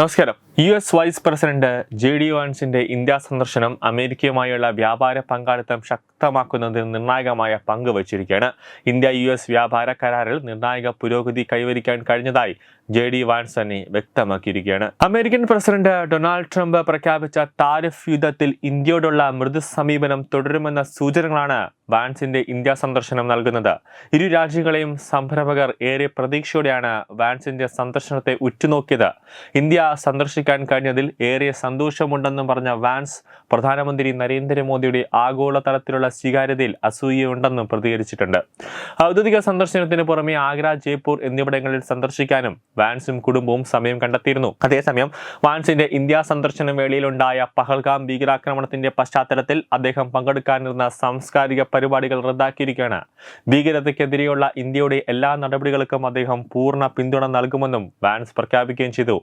നമസ്കാരം. US vice president JD വാൻസിന്റെ India സന്ദർശനം അമേരിക്കയുമായുള്ള വ്യാപാര പങ്കാളിത്തം ശക്തമാക്കുന്നതിൽ നിർണായകമായ പങ്ക് വഹിച്ചിരിക്കുകയാണ്. ഇന്ത്യ-US വ്യാപാര കരാറിൽ നിർണായക പുരോഗതി കൈവരിക്കാൻ കഴിഞ്ഞതായി JD വാൻസ് തന്നെ വ്യക്തമാക്കിയിരിക്കുകയാണ്. അമേരിക്കൻ പ്രസിഡന്റ് ഡൊണാൾഡ് ട്രംപ് പ്രഖ്യാപിച്ച താരിഫ് യുദ്ധത്തിൽ ഇന്ത്യയോടുള്ള മൃദു സമീപനം തുടരുമെന്ന സൂചനകളാണ് വാൻസിന്റെ ഇന്ത്യ സന്ദർശനം നൽകുന്നത്. ഇരു രാജ്യങ്ങളെയും സംരംഭകർ ഏറെ പ്രതീക്ഷയോടെയാണ് വാൻസിന്റെ സന്ദർശനത്തെ ഉറ്റുനോക്കിയത്. ഇന്ത്യ സന്ദർശിക്കാൻ കഴിഞ്ഞതിൽ ഏറെ സന്തോഷമുണ്ടെന്നും പറഞ്ഞ വാൻസ് പ്രധാനമന്ത്രി നരേന്ദ്രമോദിയുടെ ആഗോളതലത്തിലുള്ള സ്വീകാര്യതയിൽ അസൂയയുണ്ടെന്നും പ്രതികരിച്ചിട്ടുണ്ട്. ഔദ്യോഗിക സന്ദർശനത്തിന് പുറമെ ആഗ്ര, ജയ്പൂർ എന്നിവിടങ്ങളിൽ സന്ദർശിക്കാനും വാൻസും കുടുംബവും സമയം കണ്ടെത്തിയിരുന്നു. അതേസമയം വാൻസിന്റെ ഇന്ത്യ സന്ദർശന വേളയിലുണ്ടായ പഹൽഗാം ഭീകരാക്രമണത്തിന്റെ പശ്ചാത്തലത്തിൽ അദ്ദേഹം പങ്കെടുക്കാനിരുന്ന സാംസ്കാരിക പരിപാടികൾ റദ്ദാക്കിയിരിക്കുകയാണ്. ഭീകരതയ്ക്കെതിരെയുള്ള ഇന്ത്യയുടെ എല്ലാ നടപടികൾക്കും അദ്ദേഹം പൂർണ്ണ പിന്തുണ നൽകുമെന്നും വാൻസ് പ്രഖ്യാപിക്കുകയും ചെയ്തു.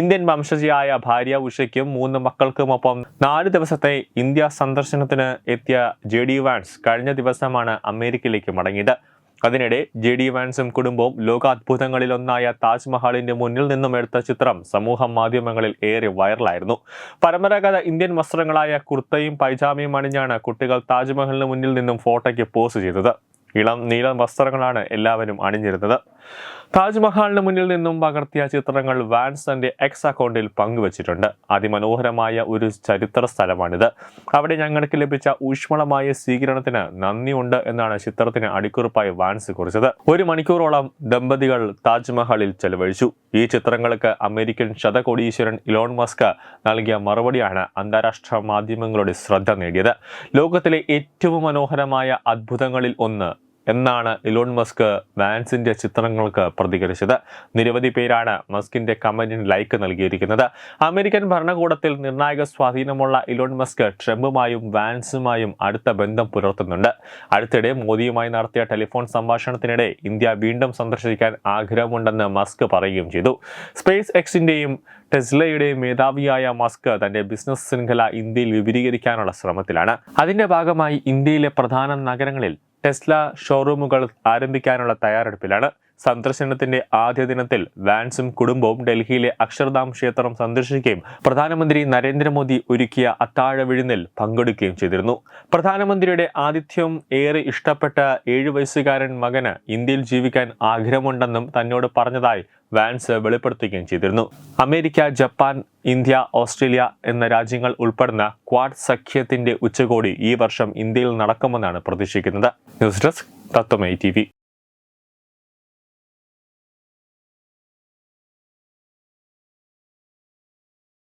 ഇന്ത്യൻ വംശജയായ ഭാര്യ ഉഷയ്ക്കും 3 മക്കൾക്കുമൊപ്പം 4 ദിവസത്തെ ഇന്ത്യ സന്ദർശനത്തിന് എത്തിയ JD വാൻസ് കഴിഞ്ഞ ദിവസമാണ് അമേരിക്കയിലേക്ക് മടങ്ങിയത്. അതിനിടെ JD വാൻസും കുടുംബവും ലോകാത്ഭുതങ്ങളിലൊന്നായ താജ്മഹലിന്റെ മുന്നിൽ നിന്നും എടുത്ത ചിത്രം സമൂഹ മാധ്യമങ്ങളിൽ ഏറെ വൈറലായിരുന്നു. പരമ്പരാഗത ഇന്ത്യൻ വസ്ത്രങ്ങളായ കുർത്തയും പൈജാമയും അണിഞ്ഞാണ് കുട്ടികൾ താജ്മഹലിന് മുന്നിൽ നിന്നും ഫോട്ടോയ്ക്ക് പോസ്റ്റ് ചെയ്തത്. ഇളം നീല വസ്ത്രങ്ങളാണ് എല്ലാവരും അണിഞ്ഞിരുന്നത്. താജ്മഹലിന് മുന്നിൽ നിന്നും പകർത്തിയ ചിത്രങ്ങൾ വാൻസ് തന്റെ X അക്കൗണ്ടിൽ പങ്കുവച്ചിട്ടുണ്ട്. അതിമനോഹരമായ ഒരു ചരിത്ര സ്ഥലമാണിത്. അവിടെ ഞങ്ങൾക്ക് ലഭിച്ച ഊഷ്മളമായ സ്വീകരണത്തിന് നന്ദിയുണ്ട് എന്നാണ് ചിത്രത്തിന് അടിക്കുറിപ്പായി വാൻസ് കുറിച്ചത്. 1 മണിക്കൂറോളം ദമ്പതികൾ താജ്മഹലിൽ ചെലവഴിച്ചു. ഈ ചിത്രങ്ങൾക്ക് അമേരിക്കൻ ശതകോടീശ്വരൻ ഇലോൺ മസ്ക് നൽകിയ മറുപടിയാണ് അന്താരാഷ്ട്ര മാധ്യമങ്ങളുടെ ശ്രദ്ധ നേടിയത്. ലോകത്തിലെ ഏറ്റവും മനോഹരമായ അത്ഭുതങ്ങളിൽ ഒന്ന് എന്നാണ് ഇലോൺ മസ്ക് വാൻസിന്റെ ചിത്രങ്ങൾക്ക് പ്രതികരിച്ചത്. നിരവധി പേരാണ് മസ്കിന്റെ കമന്റിന് ലൈക്ക് നൽകിയിരിക്കുന്നത്. അമേരിക്കൻ ഭരണകൂടത്തിൽ നിർണായക സ്വാധീനമുള്ള ഇലോൺ മസ്ക് ട്രംപുമായും വാൻസുമായും അടുത്ത ബന്ധം പുലർത്തുന്നുണ്ട്. അടുത്തിടെ മോദിയുമായി നടത്തിയ ടെലിഫോൺ സംഭാഷണത്തിനിടെ ഇന്ത്യ വീണ്ടും സന്ദർശിക്കാൻ ആഗ്രഹമുണ്ടെന്ന് മസ്ക് പറയുകയും ചെയ്തു. സ്പേസ് എക്സിന്റെയും ടെസ്ലയുടെയും മേധാവിയായ മസ്ക് തന്റെ ബിസിനസ് ശൃംഖല ഇന്ത്യയിൽ വിപുലീകരിക്കാനുള്ള ശ്രമത്തിലാണ്. അതിന്റെ ഭാഗമായി ഇന്ത്യയിലെ പ്രധാന നഗരങ്ങളിൽ ടെസ്ല ഷോറൂമുകൾ ആരംഭിക്കാനുള്ള തയ്യാറെടുപ്പിലാണ്. സന്ദർശനത്തിന്റെ ആദ്യ ദിനത്തിൽ വാൻസും കുടുംബവും ഡൽഹിയിലെ അക്ഷർധാം ക്ഷേത്രം സന്ദർശിക്കുകയും പ്രധാനമന്ത്രി നരേന്ദ്രമോദി ഒരുക്കിയ അത്താഴ വിരുന്നിൽ പങ്കെടുക്കുകയും ചെയ്തിരുന്നു. പ്രധാനമന്ത്രിയുടെ ആതിഥ്യം ഏറെ ഇഷ്ടപ്പെട്ട 7 വയസ്സുകാരൻ മകന് ഇന്ത്യയിൽ ജീവിക്കാൻ ആഗ്രഹമുണ്ടെന്നും തന്നോട് പറഞ്ഞതായി വാൻസ് വെളിപ്പെടുത്തുകയും ചെയ്തിരുന്നു. അമേരിക്ക, ജപ്പാൻ, ഇന്ത്യ, ഓസ്ട്രേലിയ എന്ന രാജ്യങ്ങൾ ഉൾപ്പെടുന്ന ക്വാഡ് സഖ്യത്തിന്റെ ഉച്ചകോടി ഈ വർഷം ഇന്ത്യയിൽ നടക്കുമെന്നാണ് പ്രതീക്ഷിക്കുന്നത്. ന്യൂസ് ഡെസ്ക് തത്വമൈ TV.